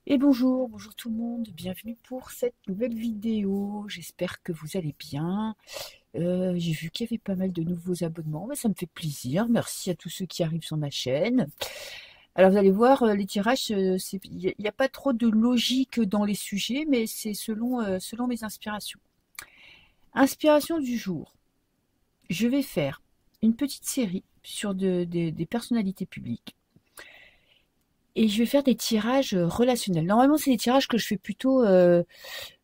Et bonjour, bonjour tout le monde, bienvenue pour cette nouvelle vidéo. J'espère que vous allez bien. J'ai vu qu'il y avait pas mal de nouveaux abonnements, mais ça me fait plaisir. Merci à tous ceux qui arrivent sur ma chaîne. Alors vous allez voir, les tirages, il n'y a pas trop de logique dans les sujets, mais c'est selon mes inspirations. Inspiration du jour. Je vais faire une petite série sur des personnalités publiques. Et je vais faire des tirages relationnels. Normalement, c'est des tirages que je fais plutôt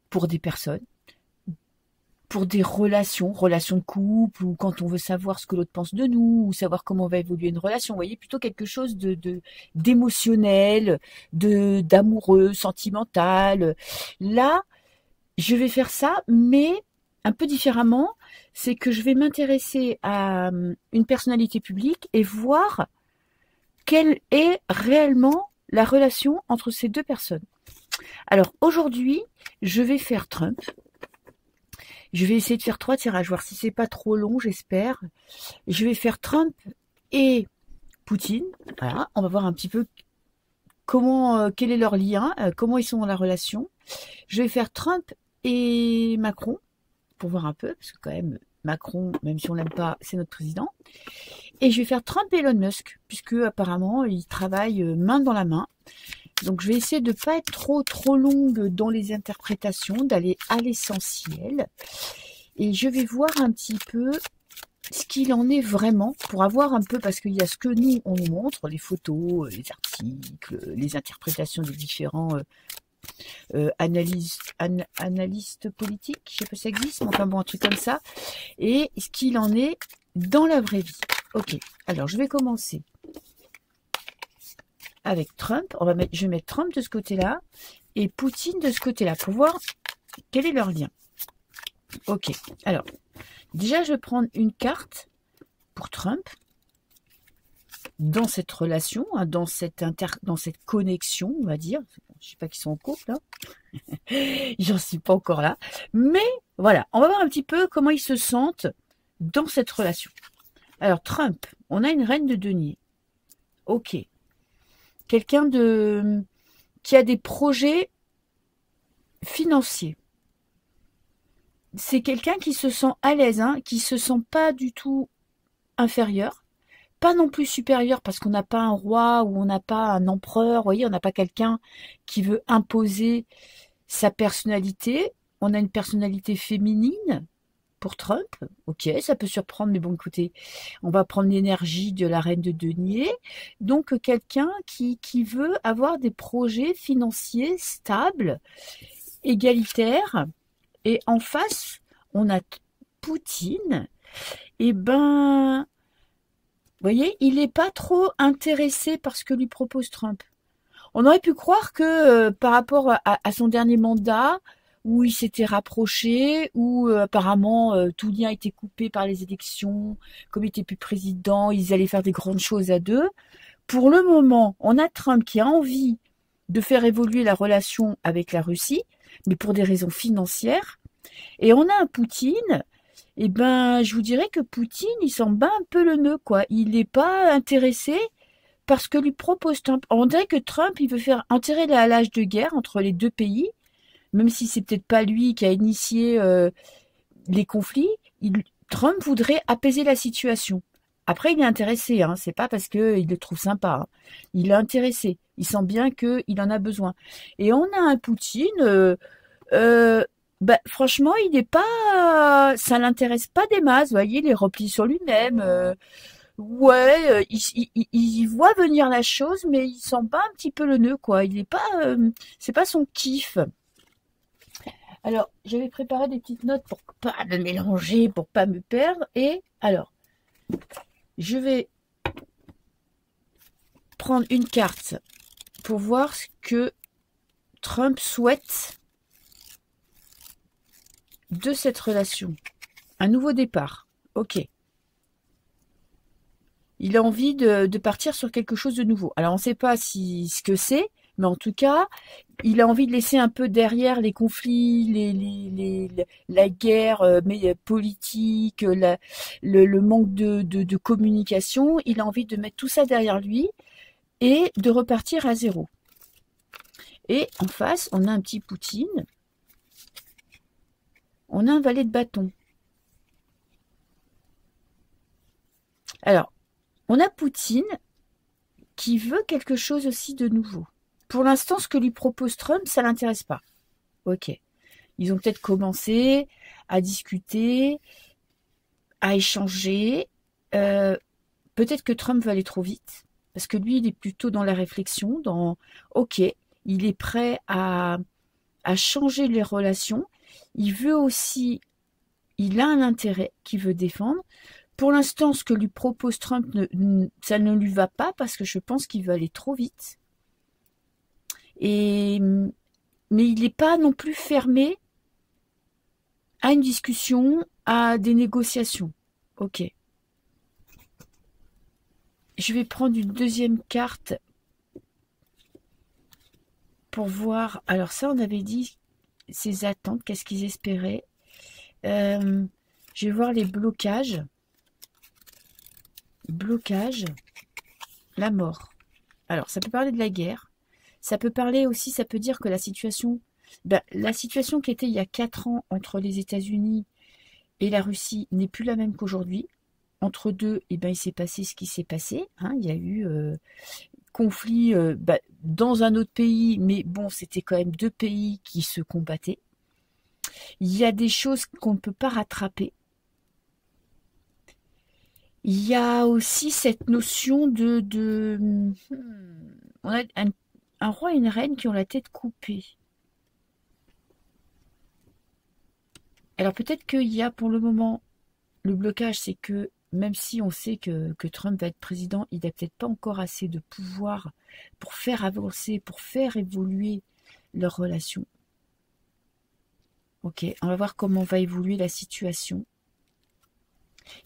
pour des personnes, pour des relations de couple, ou quand on veut savoir ce que l'autre pense de nous, ou savoir comment va évoluer une relation. Vous voyez, plutôt quelque chose d'émotionnel, d'amoureux, sentimental. Là, je vais faire ça, mais un peu différemment. C'est que je vais m'intéresser à une personnalité publique et voir quelle est réellement la relation entre ces deux personnes. Alors aujourd'hui, je vais faire Trump. Je vais essayer de faire 3 tirages, voir si c'est pas trop long, j'espère. Je vais faire Trump et Poutine. Voilà, on va voir un petit peu quel est leur lien, comment ils sont dans la relation. Je vais faire Trump et Macron, pour voir un peu, parce que quand même, Macron, même si on l'aime pas, c'est notre président. Et je vais faire Trump et Elon Musk, puisque apparemment, ils travaillent main dans la main. Donc je vais essayer de ne pas être trop longue dans les interprétations, d'aller à l'essentiel. Et je vais voir un petit peu ce qu'il en est vraiment, pour avoir un peu, parce qu'il y a ce que nous, on nous montre, les photos, les articles, les interprétations des différents analystes politiques, je sais pas si ça existe, mais enfin bon, un truc comme ça, et ce qu'il en est dans la vraie vie. Ok, alors je vais commencer avec Trump. Je vais mettre Trump de ce côté-là et Poutine de ce côté-là pour voir quel est leur lien. Ok, alors déjà je vais prendre une carte pour Trump dans cette relation, hein, dans cette connexion, on va dire. Je sais pas qu'ils sont en couple, hein. J'en suis pas encore là, mais voilà, on va voir un petit peu comment ils se sentent dans cette relation. Alors Trump, on a une reine de denier. Ok, quelqu'un qui a des projets financiers. C'est quelqu'un qui se sent à l'aise, hein, qui se sent pas du tout inférieur, pas non plus supérieur parce qu'on n'a pas un roi ou on n'a pas un empereur, vous voyez, on n'a pas quelqu'un qui veut imposer sa personnalité. On a une personnalité féminine pour Trump, ok, ça peut surprendre, mais bon, écoutez, on va prendre l'énergie de la reine de denier, donc quelqu'un qui veut avoir des projets financiers stables, égalitaires, et en face, on a Poutine, et ben, vous voyez, il n'est pas trop intéressé par ce que lui propose Trump. On aurait pu croire que par rapport à son dernier mandat, où il s'était rapproché, où apparemment tout lien était coupé par les élections, comme il était plus président, ils allaient faire des grandes choses à deux. Pour le moment, on a Trump qui a envie de faire évoluer la relation avec la Russie, mais pour des raisons financières. Et on a un Poutine, eh ben, je vous dirais que Poutine, il s'en bat un peu le nœud, quoi. Il n'est pas intéressé parce que lui propose Trump. On dirait que Trump, il veut faire enterrer la l'âge de guerre entre les deux pays, même si c'est peut-être pas lui qui a initié les conflits. Trump voudrait apaiser la situation. Après, il est intéressé, hein. C'est pas parce qu'il le trouve sympa, hein. Il est intéressé. Il sent bien qu'il en a besoin. Et on a un Poutine, bah, franchement, il n'est pas, ça l'intéresse pas des masses. Vous voyez, il est repli sur lui-même. Ouais, il voit venir la chose, mais il sent pas un petit peu le nœud, quoi. Il est pas, c'est pas son kiff. Alors, j'avais préparé des petites notes pour pas me mélanger, pour pas me perdre. Et alors, je vais prendre une carte pour voir ce que Trump souhaite de cette relation. Un nouveau départ. Ok. Il a envie de partir sur quelque chose de nouveau. Alors, on ne sait pas ce que c'est, mais en tout cas, il a envie de laisser un peu derrière les conflits, la guerre politique, le manque de communication. Il a envie de mettre tout ça derrière lui et de repartir à zéro. Et en face, on a un petit Poutine. On a un valet de bâton. Alors, on a Poutine qui veut quelque chose aussi de nouveau. Pour l'instant, ce que lui propose Trump, ça l'intéresse pas. Ok. Ils ont peut-être commencé à discuter, à échanger. Peut-être que Trump va aller trop vite, parce que lui, il est plutôt dans la réflexion, dans ok, il est prêt à changer les relations. Il veut aussi, il a un intérêt qu'il veut défendre. Pour l'instant, ce que lui propose Trump, ça ne lui va pas parce que je pense qu'il veut aller trop vite. Mais il n'est pas non plus fermé à une discussion, à des négociations. Ok. Je vais prendre une deuxième carte pour voir. Alors ça, on avait dit ses attentes, qu'est-ce qu'ils espéraient. Je vais voir les blocages. Blocage, la mort. Alors, ça peut parler de la guerre. Ça peut parler aussi, ça peut dire que la situation qui était il y a 4 ans entre les États-Unis et la Russie n'est plus la même qu'aujourd'hui. Entre deux, il s'est passé ce qui s'est passé. Hein. Il y a eu conflit dans un autre pays, mais bon, c'était quand même 2 pays qui se combattaient. Il y a des choses qu'on ne peut pas rattraper. Il y a aussi cette notion on a un roi et une reine qui ont la tête coupée. Alors peut-être qu'il y a pour le moment le blocage, c'est que même si on sait que Trump va être président, il n'a peut-être pas encore assez de pouvoir pour faire avancer, pour faire évoluer leur relation. Ok, on va voir comment va évoluer la situation.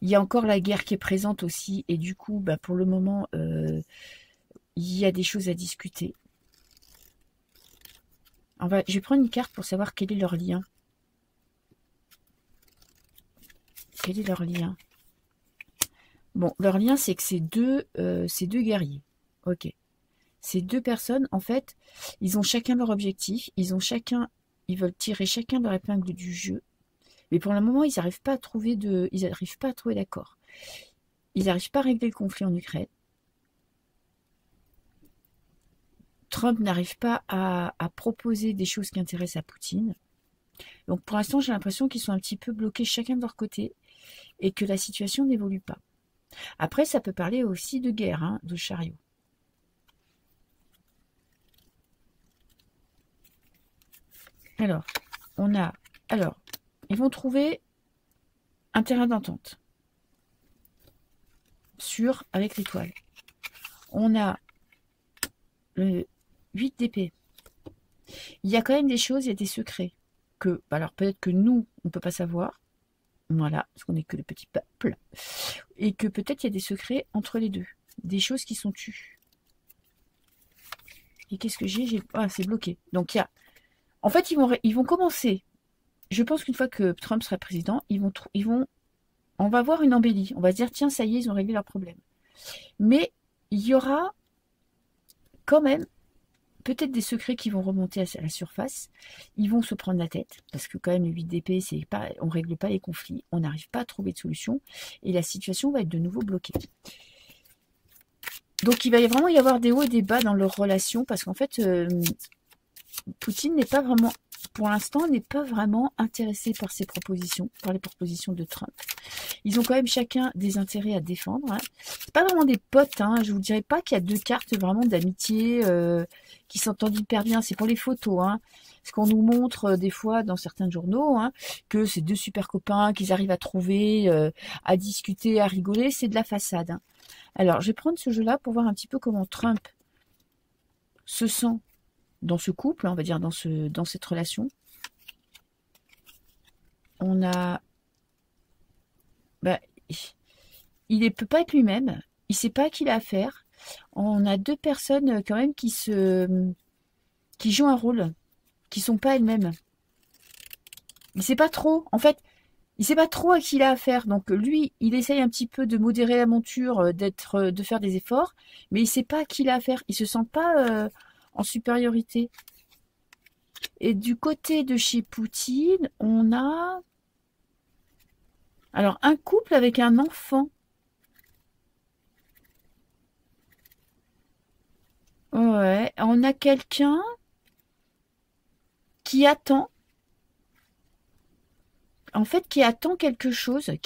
Il y a encore la guerre qui est présente aussi, et du coup, pour le moment, il y a des choses à discuter. Je vais prendre une carte pour savoir quel est leur lien. Quel est leur lien? Bon, leur lien, c'est que c'est deux guerriers. Ok. Ces 2 personnes, en fait, ils ont chacun leur objectif. Ils veulent tirer chacun leur épingle du jeu. Mais pour le moment, ils n'arrivent pas à trouver d'accord. Ils n'arrivent pas à régler le conflit en Ukraine. Trump n'arrive pas à proposer des choses qui intéressent à Poutine. Donc pour l'instant, j'ai l'impression qu'ils sont un petit peu bloqués chacun de leur côté et que la situation n'évolue pas. Après, ça peut parler aussi de guerre, hein, de chariot. Alors, ils vont trouver un terrain d'entente avec l'étoile. On a le 8 d'épée. Il y a quand même des choses, il y a des secrets alors peut-être que nous, on ne peut pas savoir. Voilà, parce qu'on n'est que le petit peuple. Et que peut-être il y a des secrets entre les deux. Des choses qui sont tues. Et qu'est-ce que j'ai c'est bloqué. Donc il y a... En fait, ils vont commencer. Je pense qu'une fois que Trump sera président, on va voir une embellie. On va se dire, tiens, ça y est, ils ont réglé leur problème. Mais il y aura quand même peut-être des secrets qui vont remonter à la surface. Ils vont se prendre la tête, parce que quand même, le 8 d'épée, on ne règle pas les conflits, on n'arrive pas à trouver de solution, et la situation va être de nouveau bloquée. Donc il va vraiment y avoir des hauts et des bas dans leur relation, parce qu'en fait, Poutine n'est pas vraiment, pour l'instant, n'est pas vraiment intéressé par les propositions de Trump. Ils ont quand même chacun des intérêts à défendre. Hein. C'est pas vraiment des potes. Hein. Je vous dirais pas qu'il y a 2 cartes vraiment d'amitié qui s'entendent hyper bien. C'est pour les photos. Hein. Ce qu'on nous montre des fois dans certains journaux, hein, que c'est 2 super copains qu'ils arrivent à trouver, à discuter, à rigoler, c'est de la façade. Hein. Alors, je vais prendre ce jeu-là pour voir un petit peu comment Trump se sent dans ce couple, on va dire dans cette relation. On a... il ne peut pas être lui-même. Il ne sait pas à qui il a affaire. On a 2 personnes quand même qui jouent un rôle, qui ne sont pas elles-mêmes. Il ne sait pas trop. En fait, il ne sait pas trop à qui il a affaire. Donc lui, il essaye un petit peu de modérer la monture, de faire des efforts, mais il ne sait pas à qui il a affaire. Il ne se sent pas en supériorité. Et du côté de chez Poutine, on a alors un couple avec un enfant. Ouais, on a quelqu'un qui attend, en fait, qui attend quelque chose, je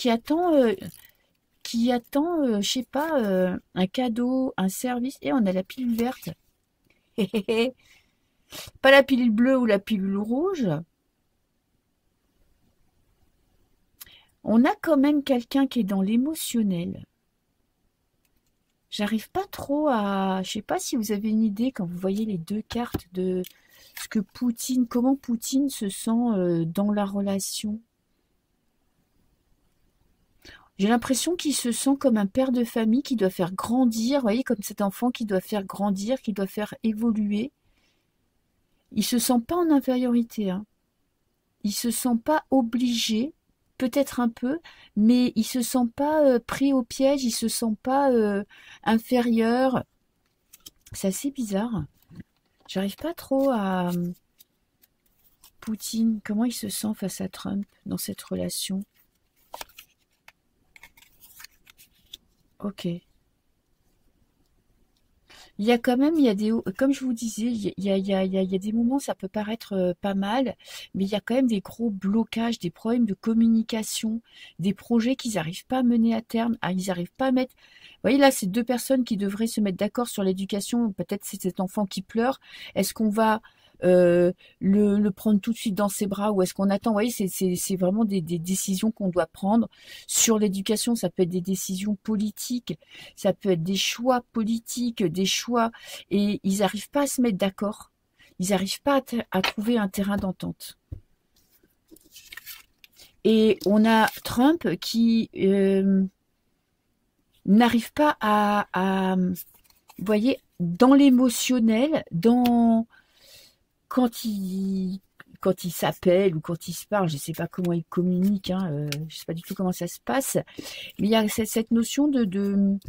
sais pas, un cadeau, un service. Et on a la pilule verte. Pas la pilule bleue ou la pilule rouge. On a quand même quelqu'un qui est dans l'émotionnel. J'arrive pas trop à... Je sais pas si vous avez une idée quand vous voyez les deux cartes de ce que Poutine, comment Poutine se sent dans la relation. J'ai l'impression qu'il se sent comme un père de famille qui doit faire grandir, vous voyez, comme cet enfant qui doit faire grandir, qui doit faire évoluer. Il se sent pas en infériorité, hein. Il se sent pas obligé, peut-être un peu, mais il se sent pas pris au piège, il se sent pas inférieur. C'est assez bizarre. J'arrive pas trop à Poutine, comment il se sent face à Trump dans cette relation. Ok. Il y a quand même, il y a des, comme je vous disais, il y a des moments, ça peut paraître pas mal, mais il y a quand même des gros blocages, des problèmes de communication, des projets qu'ils n'arrivent pas à mener à terme, ils n'arrivent pas à mettre. Vous voyez là, c'est deux personnes qui devraient se mettre d'accord sur l'éducation. Peut-être c'est cet enfant qui pleure. Est-ce qu'on va le prendre tout de suite dans ses bras ou est-ce qu'on attend? Vous voyez, c'est vraiment des décisions qu'on doit prendre sur l'éducation. Ça peut être des décisions politiques, ça peut être des choix politiques, des choix, et ils n'arrivent pas à se mettre d'accord. Ils n'arrivent pas à trouver un terrain d'entente. Et on a Trump qui n'arrive pas vous voyez, dans l'émotionnel, quand il s'appelle ou quand il se parle, je ne sais pas comment il communique, hein, je ne sais pas du tout comment ça se passe, mais il y a cette notion il ne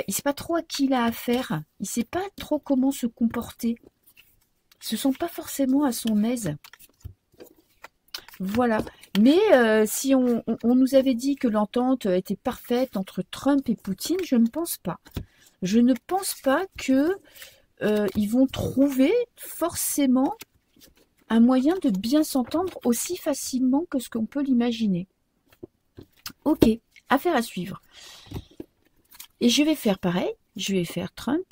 sait pas trop à qui il a affaire, il ne sait pas trop comment se comporter, il ne se sent pas forcément à son aise. Voilà. Mais si on nous avait dit que l'entente était parfaite entre Trump et Poutine, je ne pense pas. Je ne pense pas que ils vont trouver forcément un moyen de bien s'entendre aussi facilement que ce qu'on peut l'imaginer. Ok, affaire à suivre. Et je vais faire pareil, je vais faire Trump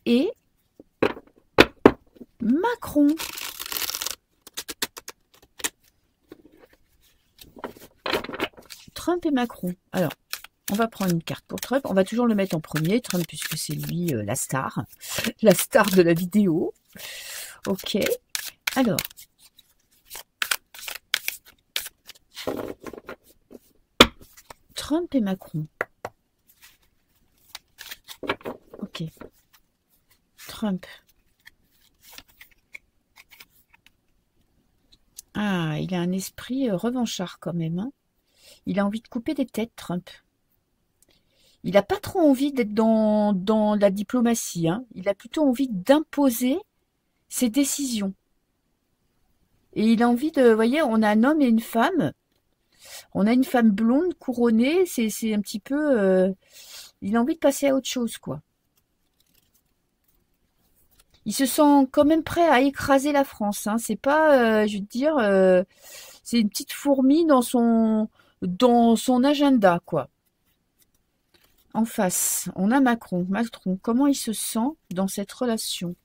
et Macron. Trump et Macron. Alors, on va prendre une carte pour Trump. On va toujours le mettre en premier, Trump, puisque c'est lui la star de la vidéo. Ok. Alors. Trump et Macron. Ok. Trump. Ah, il a un esprit revanchard quand même, hein. Il a envie de couper des têtes, Trump. Il n'a pas trop envie d'être dans la diplomatie, hein. Il a plutôt envie d'imposer ses décisions. Et il a envie de... Vous voyez, on a un homme et une femme. On a une femme blonde, couronnée. C'est un petit peu... il a envie de passer à autre chose, quoi. Il se sent quand même prêt à écraser la France, hein. C'est pas, je veux dire, c'est une petite fourmi dans son agenda, quoi. En face, on a Macron. Macron, comment il se sent dans cette relation?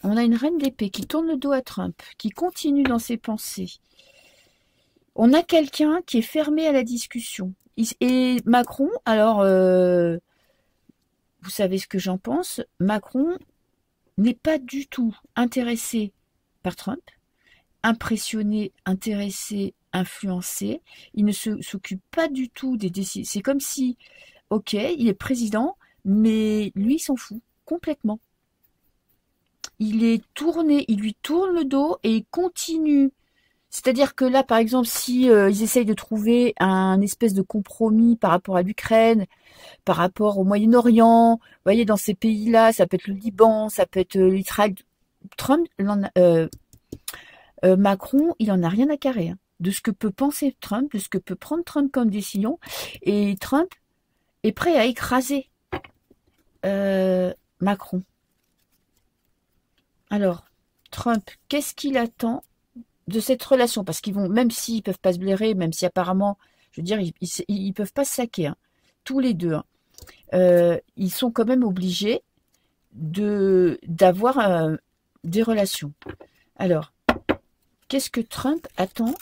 On a une reine d'épée qui tourne le dos à Trump, qui continue dans ses pensées. On a quelqu'un qui est fermé à la discussion. Et Macron, alors, vous savez ce que j'en pense, Macron n'est pas du tout intéressé par Trump, impressionné, intéressé, influencé. Il ne s'occupe pas du tout des décisions. C'est comme si, ok, il est président, mais lui, il s'en fout complètement. Il est tourné, il lui tourne le dos et il continue. C'est-à-dire que là, par exemple, si ils essayent de trouver un espèce de compromis par rapport à l'Ukraine, par rapport au Moyen-Orient. Vous voyez, dans ces pays-là, ça peut être le Liban, ça peut être l'Israël. Trump, Macron, il en a rien à carrer, hein, de ce que peut penser Trump, de ce que peut prendre Trump comme décision. Et Trump est prêt à écraser Macron. Alors, Trump, qu'est-ce qu'il attend de cette relation? Parce qu'ils vont, même s'ils peuvent pas se blairer, même si apparemment, je veux dire, ils peuvent pas se saquer, hein, tous les deux, hein. Ils sont quand même obligés d'avoir des relations. Alors, qu'est-ce que Trump attend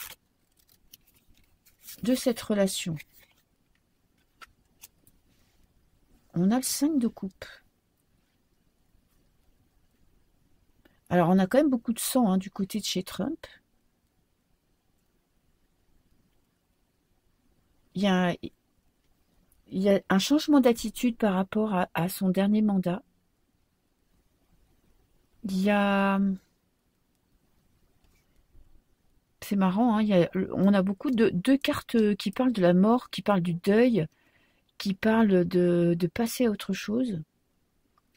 de cette relation? On a le 5 de coupe. Alors, on a quand même beaucoup de sang, hein, du côté de chez Trump. Il y a un changement d'attitude par rapport à son dernier mandat. Il y a... C'est marrant, hein, on a beaucoup de deux cartes qui parlent de la mort, qui parlent du deuil, qui parlent de passer à autre chose.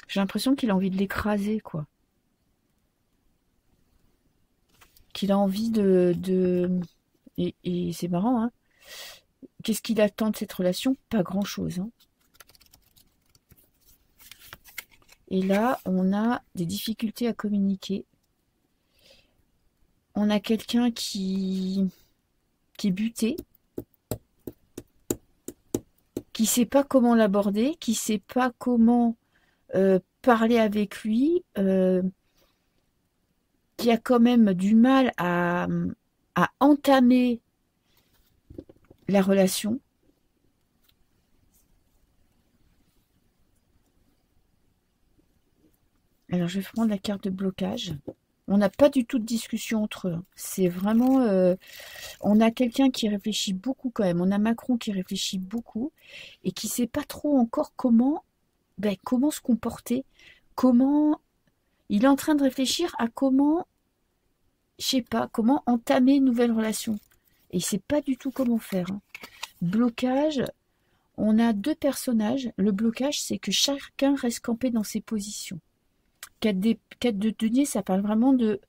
J'ai l'impression qu'il a envie de l'écraser, quoi. Qu'il a envie Et c'est marrant, hein. Qu'est-ce qu'il attend de cette relation? Pas grand-chose, hein. Et là, on a des difficultés à communiquer. On a quelqu'un qui est buté, qui sait pas comment l'aborder, qui sait pas comment parler avec lui, qui a quand même du mal à entamer la relation. Alors, je vais prendre la carte de blocage. On n'a pas du tout de discussion entre eux. C'est vraiment... on a quelqu'un qui réfléchit beaucoup quand même. On a Macron qui réfléchit beaucoup et qui ne sait pas trop encore comment se comporter. Comment... Il est en train de réfléchir à comment... Je sais pas, comment entamer une nouvelle relation. Et il ne sait pas du tout comment faire, hein. Blocage, on a deux personnages. Le blocage, c'est que chacun reste campé dans ses positions. 4 de denier, ça parle vraiment de...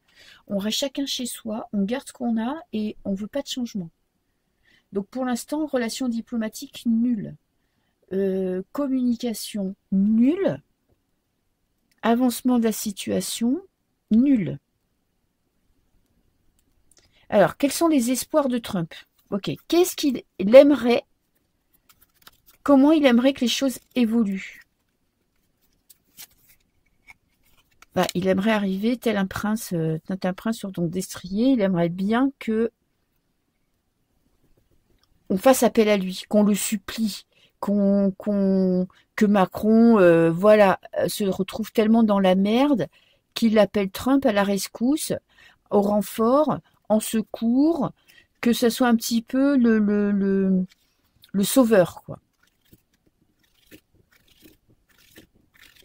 On reste chacun chez soi, on garde ce qu'on a et on ne veut pas de changement. Donc pour l'instant, relation diplomatique nulle. Communication nulle. Avancement de la situation nul. Alors, quels sont les espoirs de Trump? Ok, qu'est-ce qu'il aimerait? Comment il aimerait que les choses évoluent? Il aimerait arriver tel un prince sur son destrier. Il aimerait bien que on fasse appel à lui, qu'on le supplie, que Macron, se retrouve tellement dans la merde qu'il appelle Trump à la rescousse, au renfort, en secours, que ce soit un petit peu le sauveur, quoi.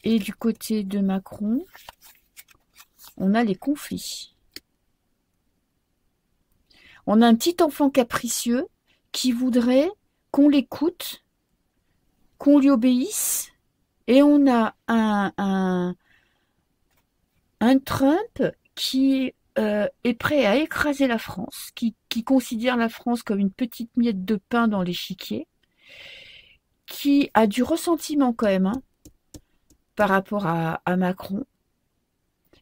Et du côté de Macron, on a les conflits. On a un petit enfant capricieux qui voudrait qu'on l'écoute, qu'on lui obéisse, et on a un Trump qui est prêt à écraser la France, qui considère la France comme une petite miette de pain dans l'échiquier, qui a du ressentiment quand même, hein, par rapport à Macron.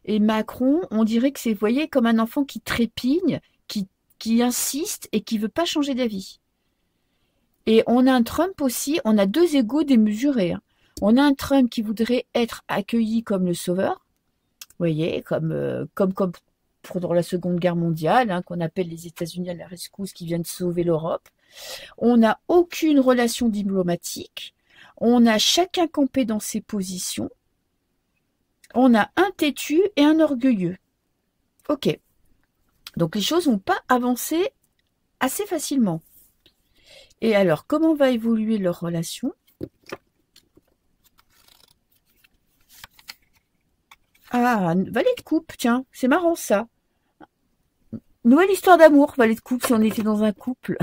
Et Macron, on dirait que c'est, vous voyez, comme un enfant qui trépigne, qui insiste et qui veut pas changer d'avis. Et on a un Trump aussi, on a deux égos démesurés, hein. On a un Trump qui voudrait être accueilli comme le sauveur, vous voyez, comme pendant la Seconde Guerre mondiale, hein, qu'on appelle les États-Unis à la rescousse, qui viennent sauver l'Europe. On n'a aucune relation diplomatique. On a chacun campé dans ses positions. On a un têtu et un orgueilleux. Ok. Donc les choses vont pas avancer assez facilement. Et alors, comment va évoluer leur relation? Ah, valet de coupe, tiens, c'est marrant ça. Nouvelle histoire d'amour, valet de coupe, si on était dans un couple.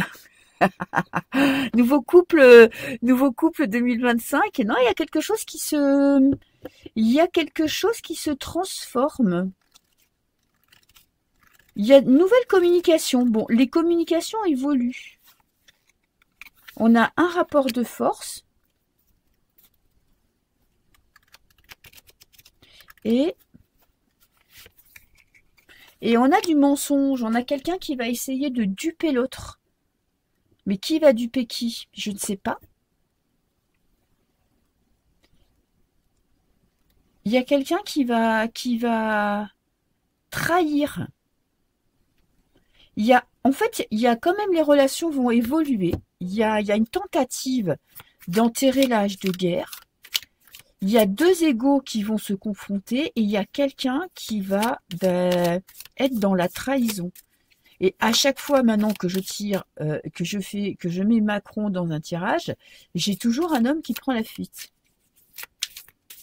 Nouveau couple 2025. Non, il y a quelque chose qui se transforme. Il y a une nouvelle communication. Bon, les communications évoluent. On a un rapport de force et on a du mensonge. On a quelqu'un qui va essayer de duper l'autre. Mais qui va duper qui? Je ne sais pas. Il y a quelqu'un qui va trahir. En fait, il y a quand même, les relations vont évoluer. Il y a une tentative d'enterrer l'âge de guerre. Il y a deux égos qui vont se confronter et il y a quelqu'un qui va être dans la trahison. Et à chaque fois maintenant que je tire, que je mets Macron dans un tirage, j'ai toujours un homme qui prend la fuite.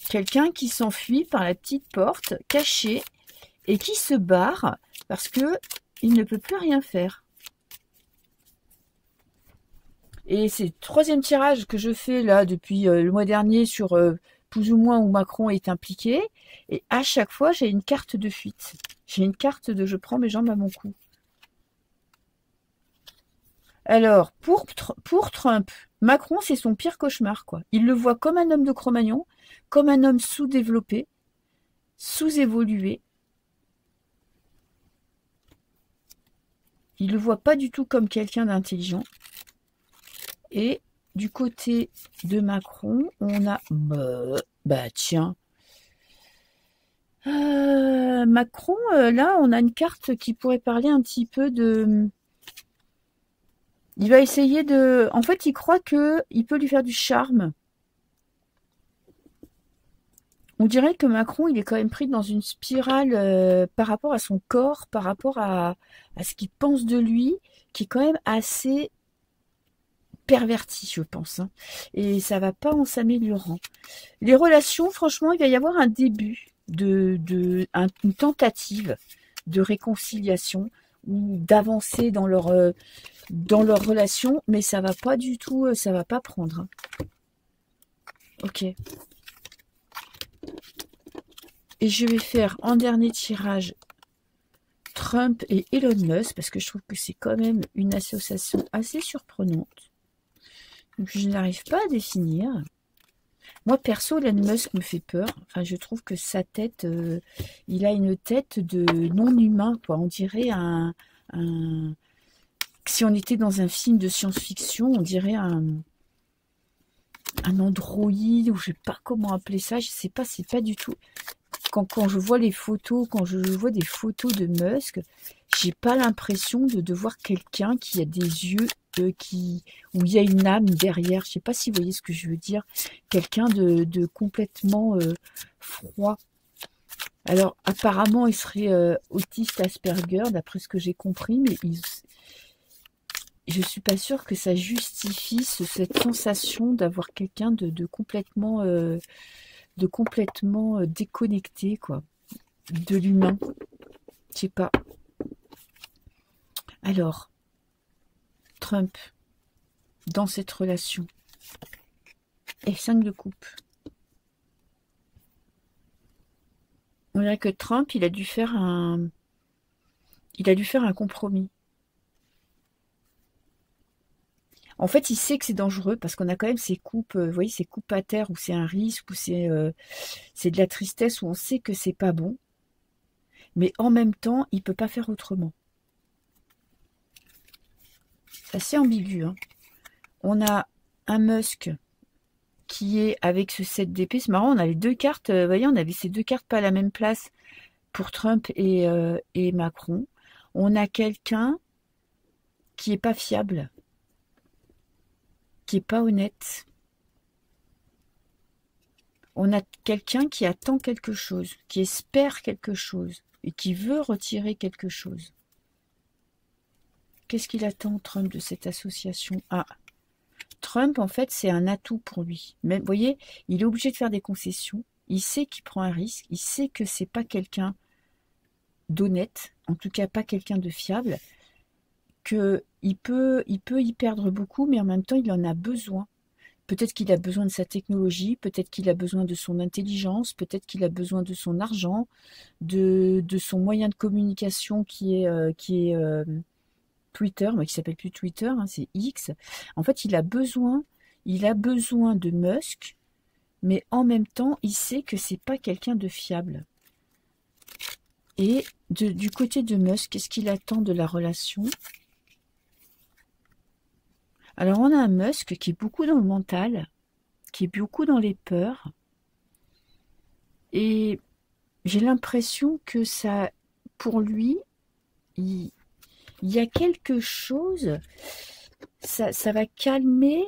Quelqu'un qui s'enfuit par la petite porte, caché, et qui se barre parce que il ne peut plus rien faire. Et c'est le troisième tirage que je fais là depuis le mois dernier sur plus ou moins où Macron est impliqué. Et à chaque fois, j'ai une carte de fuite. J'ai une carte de je prends mes jambes à mon cou. Alors, pour Trump, Macron, c'est son pire cauchemar, quoi. Il le voit comme un homme de Cro-Magnon, comme un homme sous-développé, sous-évolué. Il le voit pas du tout comme quelqu'un d'intelligent. Et du côté de Macron, on a... tiens. Macron, là, on a une carte qui pourrait parler un petit peu de... Il va essayer de... En fait, il croit qu'il peut lui faire du charme. On dirait que Macron, il est quand même pris dans une spirale par rapport à son corps, par rapport à ce qu'il pense de lui, qui est quand même assez perverti, je pense. Hein. Et ça va pas en s'améliorant. Les relations, franchement, il va y avoir un début une tentative de réconciliation ou d'avancer dans leur relation, mais ça va pas du tout, ça va pas prendre. Hein. Ok. Et je vais faire en dernier tirage Trump et Elon Musk, parce que je trouve que c'est quand même une association assez surprenante. Donc je n'arrive pas à définir. Moi, perso, Elon Musk me fait peur. Enfin, je trouve que sa tête, il a une tête de non-humain, quoi. On dirait si on était dans un film de science-fiction, on dirait un androïde, ou je sais pas comment appeler ça, je sais pas, c'est pas du tout. Quand je vois les photos, quand je vois des photos de Musk, j'ai pas l'impression de voir quelqu'un qui a des yeux où il y a une âme derrière. Je sais pas si vous voyez ce que je veux dire. Quelqu'un de complètement froid. Alors apparemment il serait autiste Asperger, d'après ce que j'ai compris, mais je suis pas sûre que ça justifie cette sensation d'avoir quelqu'un de complètement déconnecté, quoi, de l'humain. Je sais pas. Alors, Trump, dans cette relation, et 5 de coupe. On dirait que Trump, il a dû faire un compromis. En fait, il sait que c'est dangereux parce qu'on a quand même ces coupes, vous voyez, ces coupes à terre où c'est un risque, où c'est de la tristesse, où on sait que c'est pas bon. Mais en même temps, il peut pas faire autrement. C'est assez ambigu. Hein. On a un Musk qui est avec ce 7 d'épée. C'est marrant, on a les deux cartes. Vous voyez, on avait ces deux cartes pas à la même place pour Trump et Macron. On a quelqu'un qui est pas fiable, qui est pas honnête. On a quelqu'un qui attend quelque chose, qui espère quelque chose et qui veut retirer quelque chose. Qu'est-ce qu'il attend, Trump, de cette association? Ah, Trump, en fait, c'est un atout pour lui. Mais vous voyez, il est obligé de faire des concessions. Il sait qu'il prend un risque. Il sait que c'est pas quelqu'un d'honnête, en tout cas pas quelqu'un de fiable, qu'il il peut y perdre beaucoup, mais en même temps, il en a besoin. Peut-être qu'il a besoin de sa technologie, peut-être qu'il a besoin de son intelligence, peut-être qu'il a besoin de son argent, de son moyen de communication qui est Twitter, mais qui s'appelle plus Twitter, hein, c'est X. En fait, il a besoin de Musk, mais en même temps, il sait que c'est pas quelqu'un de fiable. Et du côté de Musk, qu'est-ce qu'il attend de la relation? Alors, on a un Musk qui est beaucoup dans le mental, qui est beaucoup dans les peurs, et j'ai l'impression que ça, pour lui, il y a quelque chose, ça va calmer.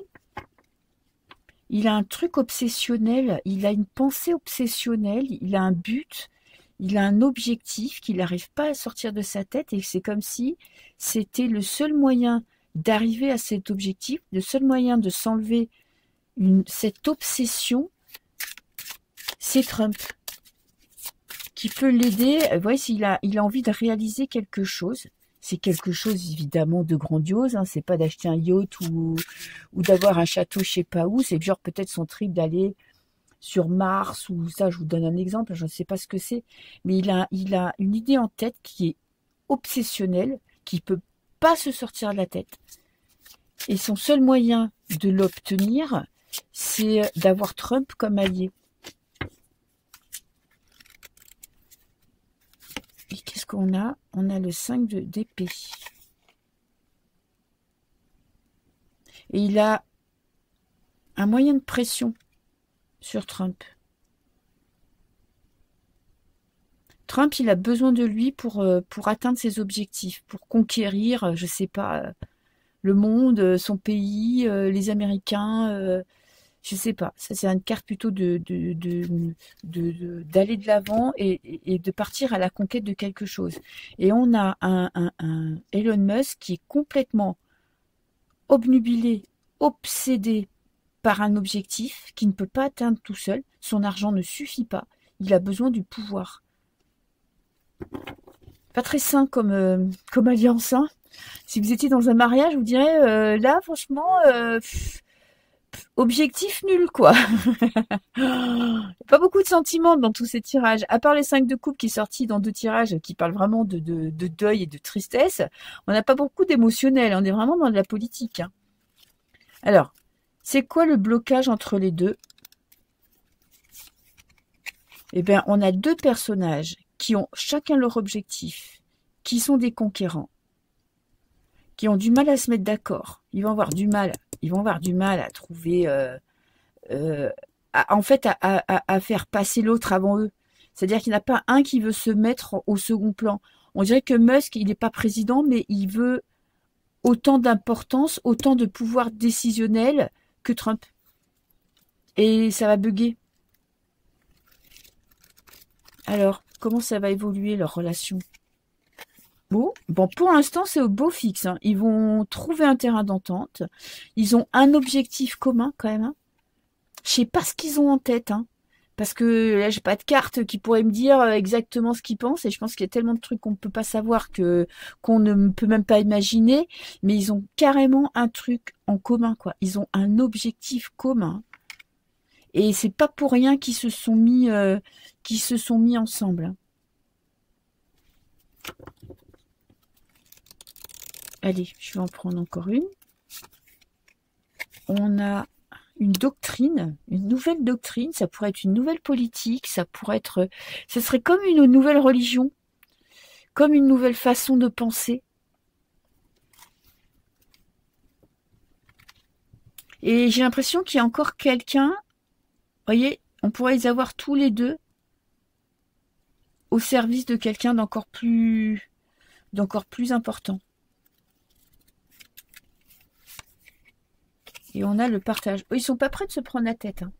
Il a un truc obsessionnel, il a une pensée obsessionnelle, il a un but, il a un objectif qu'il n'arrive pas à sortir de sa tête, et c'est comme si c'était le seul moyen d'arriver à cet objectif, le seul moyen de s'enlever cette obsession, c'est Trump qui peut l'aider. Vous voyez, il a envie de réaliser quelque chose. C'est quelque chose évidemment de grandiose, hein. C'est pas d'acheter un yacht ou d'avoir un château je sais pas où. C'est genre peut-être son trip d'aller sur Mars ou ça. Je vous donne un exemple, je ne sais pas ce que c'est, mais il a une idée en tête qui est obsessionnelle, qui peut pas se sortir de la tête. Et son seul moyen de l'obtenir, c'est d'avoir Trump comme allié. Et qu'est-ce qu'on a? On a le 5 d'épée. Et il a un moyen de pression sur Trump. Trump, il a besoin de lui pour atteindre ses objectifs, pour conquérir, je sais pas, le monde, son pays, les Américains, je sais pas. Ça, c'est une carte plutôt d'aller de l'avant et de partir à la conquête de quelque chose. Et on a un Elon Musk qui est complètement obnubilé, obsédé par un objectif qu'il ne peut pas atteindre tout seul. Son argent ne suffit pas. Il a besoin du pouvoir. Pas très sain comme alliance, hein. Si vous étiez dans un mariage, je vous dirais, là, franchement, objectif nul, quoi. Pas beaucoup de sentiments dans tous ces tirages. À part les 5 de coupe qui est sorti dans 2 tirages qui parlent vraiment de deuil et de tristesse, on n'a pas beaucoup d'émotionnel. On est vraiment dans de la politique, hein. Alors, c'est quoi le blocage entre les deux? Eh bien, on a 2 personnages qui ont chacun leur objectif, qui sont des conquérants, qui ont du mal à se mettre d'accord. Ils vont avoir du mal à trouver, à faire passer l'autre avant eux. C'est-à-dire qu'il n'y en a pas un qui veut se mettre au second plan. On dirait que Musk, il n'est pas président, mais il veut autant d'importance, autant de pouvoir décisionnel que Trump. Et ça va bugger. Alors, comment ça va évoluer leur relation? Bon, pour l'instant, c'est au beau fixe, hein. Ils vont trouver un terrain d'entente. Ils ont un objectif commun quand même, hein. Je sais pas ce qu'ils ont en tête, hein. Parce que là, j'ai pas de carte qui pourrait me dire exactement ce qu'ils pensent. Et je pense qu'il y a tellement de trucs qu'on ne peut pas savoir qu'on ne peut même pas imaginer. Mais ils ont carrément un truc en commun, quoi. Ils ont un objectif commun. Et c'est pas pour rien qu'ils se sont mis ensemble, hein. Allez, je vais en prendre encore une. On a une doctrine, une nouvelle doctrine. Ça pourrait être une nouvelle politique. Ça serait comme une nouvelle religion, comme une nouvelle façon de penser. Et j'ai l'impression qu'il y a encore quelqu'un. Vous voyez, on pourrait les avoir tous les deux au service de quelqu'un d'encore plus important. Et on a le partage. Ils sont pas prêts de se prendre la tête, hein.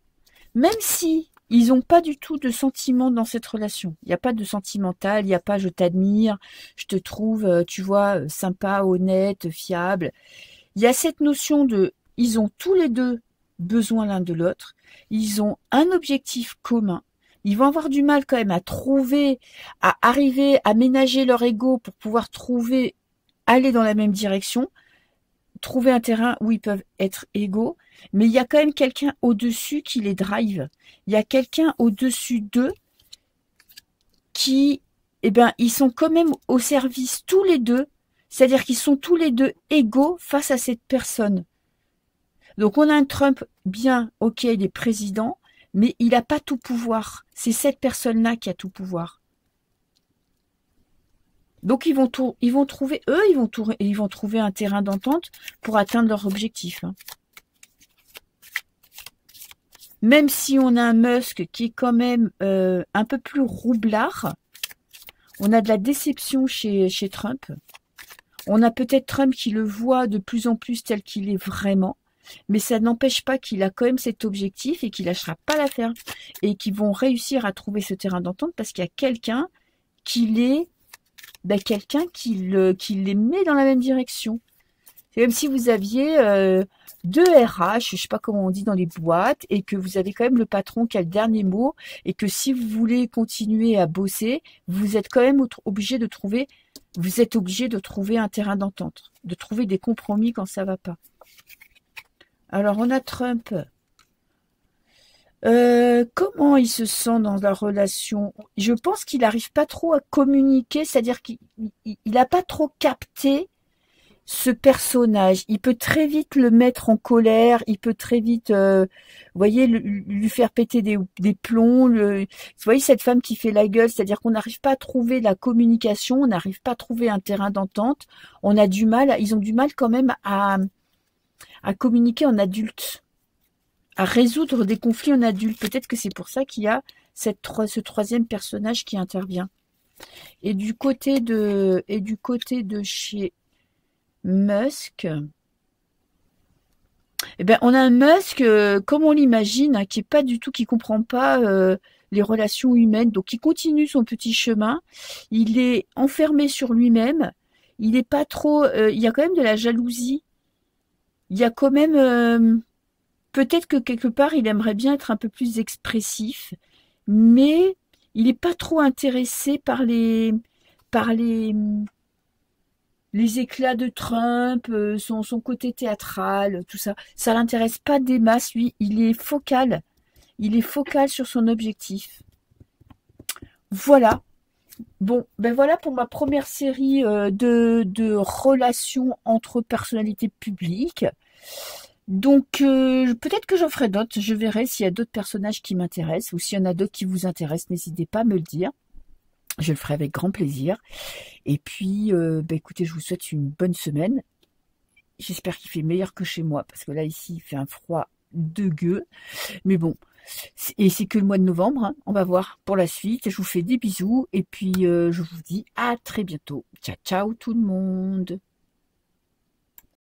Même si ils n'ont pas du tout de sentiment dans cette relation. Il n'y a pas de sentimental, il n'y a pas je t'admire, je te trouve, tu vois, sympa, honnête, fiable. Il y a cette notion de, ils ont tous les deux besoin l'un de l'autre. Ils ont un objectif commun. Ils vont avoir du mal quand même à arriver à ménager leur ego pour pouvoir aller dans la même direction. trouver un terrain où ils peuvent être égaux, mais il y a quand même quelqu'un au-dessus qui les drive. Il y a quelqu'un au-dessus d'eux qui, eh ben, ils sont quand même au service tous les deux, c'est-à-dire qu'ils sont tous les deux égaux face à cette personne. Donc on a un Trump, bien, ok, il est président, mais il n'a pas tout pouvoir. C'est cette personne-là qui a tout pouvoir. Donc ils vont trouver, eux, ils vont trouver un terrain d'entente pour atteindre leur objectif. Hein. Même si on a un Musk qui est quand même un peu plus roublard, on a de la déception chez Trump. On a peut-être Trump qui le voit de plus en plus tel qu'il est vraiment, mais ça n'empêche pas qu'il a quand même cet objectif et qu'il lâchera pas l'affaire et qu'ils vont réussir à trouver ce terrain d'entente parce qu'il y a quelqu'un qui les met dans la même direction. C'est comme si vous aviez deux RH, je ne sais pas comment on dit dans les boîtes, et que vous avez quand même le patron qui a le dernier mot, et que si vous voulez continuer à bosser, vous êtes quand même obligé de trouver un terrain d'entente, de trouver des compromis quand ça ne va pas. Alors on a Trump. Comment il se sent dans la relation? Je pense qu'il n'arrive pas trop à communiquer, c'est-à-dire qu'il n'a pas trop capté ce personnage. Il peut très vite le mettre en colère, il peut très vite, vous voyez, lui faire péter des plombs. Vous voyez cette femme qui fait la gueule, c'est-à-dire qu'on n'arrive pas à trouver la communication, on n'arrive pas à trouver un terrain d'entente. Ils ont du mal quand même à communiquer en adulte, à résoudre des conflits en adulte. Peut-être que c'est pour ça qu'il y a ce troisième personnage qui intervient. Et du côté de chez Musk, eh ben, on a un Musk comme on l'imagine, hein, qui comprend pas les relations humaines, donc il continue son petit chemin. Il est enfermé sur lui-même. Il n'est pas trop. Il y a quand même de la jalousie. Il y a quand même. Peut-être que quelque part, il aimerait bien être un peu plus expressif, mais il n'est pas trop intéressé par les éclats de Trump, son côté théâtral, tout ça. Ça l'intéresse pas des masses, lui. Il est focal. Il est focal sur son objectif. Voilà. Bon, ben voilà pour ma première série de relations entre personnalités publiques. Donc, peut-être que j'en ferai d'autres. Je verrai s'il y a d'autres personnages qui m'intéressent ou s'il y en a d'autres qui vous intéressent. N'hésitez pas à me le dire. Je le ferai avec grand plaisir. Et puis, écoutez, je vous souhaite une bonne semaine. J'espère qu'il fait meilleur que chez moi, parce que là, ici, il fait un froid de gueux. Mais bon, et c'est que le mois de novembre. Hein. On va voir pour la suite. Je vous fais des bisous. Et puis, je vous dis à très bientôt. Ciao, ciao tout le monde.